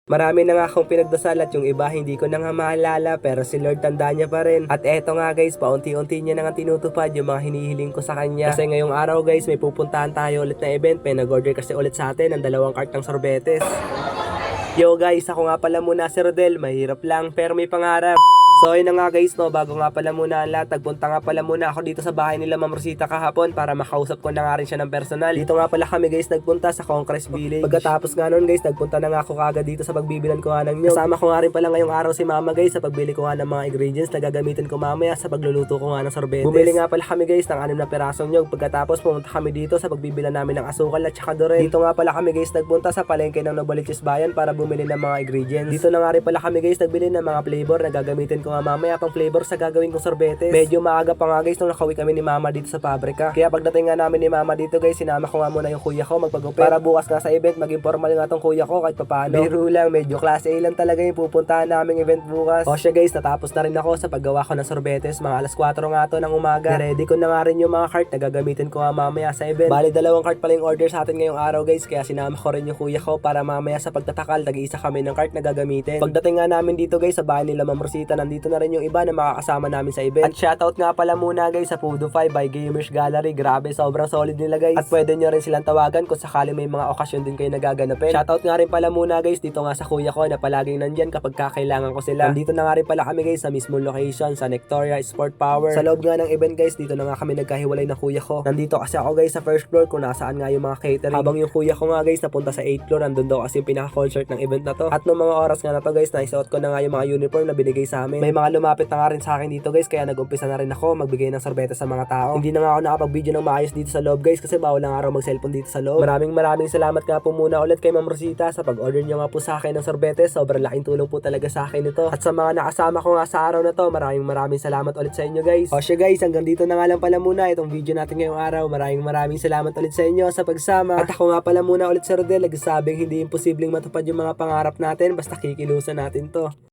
Marami na nga akong pinagdasal at yung iba hindi ko na nga maalala, pero si Lord tanda niya pa rin. At eto nga guys, paunti-unti niya na nga tinutupad yung mga hinihiling ko sa kanya. Kasi ngayong araw guys, may pupuntahan tayo ulit na event. May nag-order kasi ulit sa atin ng 2 cartong sorbetes. Yo guys, ako nga pala muna si Rodel. Mahirap lang pero may pangarap. So ayun na nga guys, no, bago nga pala muna ang lahat, nagpunta nga pala muna ako dito sa bahay nila Ma'am Rosita kahapon para makausap ko na nga rin siya ng personal. Dito nga pala kami guys nagpunta sa Conquest Village. Pagkatapos nga nun guys, nagpunta na nga ako kagad dito sa pagbibilan ko nga ng nyog. Kasama ko nga rin pala ngayong araw si Mama guys sa pagbili ko nga ng mga ingredients na gagamitin ko mamaya sa pagluluto ko nga ng sorbetes. Bumili nga pala kami guys ng 6 na pirasong nyog. Pagkatapos pumunta kami dito sa pagbibilan namin ng asukal at saka dore. Dito nga pala kami guys nagpunta sa palengke ng Novaliches Bayan para bumili ng mga ingredients. Dito na nga rin pala kami guys nagbili ng mga flavor na gagamitin ko nga mamaya pang flavor sa gagawin kong sorbetes. Medyo maaga pa nga guys nung nakawi kami ni Mama dito sa pabrika. Kaya pagdating nga namin ni Mama dito guys, sinama ko nga muna yung kuya ko magpagupit para bukas nga sa event maging formal nga tong kuya ko kahit papaano. Biro lang, medyo class A lang talaga yung pupuntahan naming event bukas. O siya guys, natapos na rin ako sa paggawa ko ng sorbetes. Mga alas 4 nga to ng umaga. Ready ko na nga rin yung mga cart na gagamitin ko nga mamaya sa event. Bali 2 cart pala yung order sa atin ngayong araw guys, kaya sinama ko rin yung kuya ko para mamaya sa pagtatakal tag-iisa kami ng cart na gagamitin. Pagdating nga namin dito guys sa bahay nila Ma'am Rosita, nandito na rin yung iba na makakasama namin sa event. At shoutout nga pala muna guys sa Pudo 5 by Gamers Gallery. Grabe, sobrang solid nila guys. At pwede nyo rin silang tawagan kung sakali may mga okasyon din kayo nagaganapin. Shoutout nga rin pala muna guys dito nga sa kuya ko na palaging nandyan kapag kakailangan ko sila. Nandito na nga rin pala kami guys sa mismong location sa Nectoria Sport Power. Sa loob nga ng event guys, dito na nga kami nagkahiwalay ng kuya ko. Nandito kasi ako guys sa first floor kung nasaan nga yung mga catering. Habang yung kuya ko nga guys napunta sa 8th floor, nandun daw kasi yung pinaka-concert ng event na to. At nung mga oras nga na to guys, naisuot ko na nga yung mga uniform na binigay sa amin. May mga lumapit na nga rin sa akin dito guys, kaya nag-umpisa na rin ako magbigay ng sorbetes sa mga tao. Hindi na nga ako nakapag-video ng maayos dito sa loob guys kasi bawal lang araw mag-cellphone dito sa loob. Maraming salamat nga po muna ulit kay Ma'am Rosita sa pag-order niyo nga po sa akin ng sorbetes. Sobrang laking tulong po talaga sa akin ito. At sa mga nakasama ko nga sa araw na to, maraming salamat ulit sa inyo guys. O siya guys, hanggang dito na nga lang pala muna itong video natin ngayong araw. Maraming salamat ulit sa inyo sa pagsama. At ako nga pala muna ulit si Rodel, nagsasabing hindi imposibleng matupad yung mga pangarap natin basta kikilusan natin to.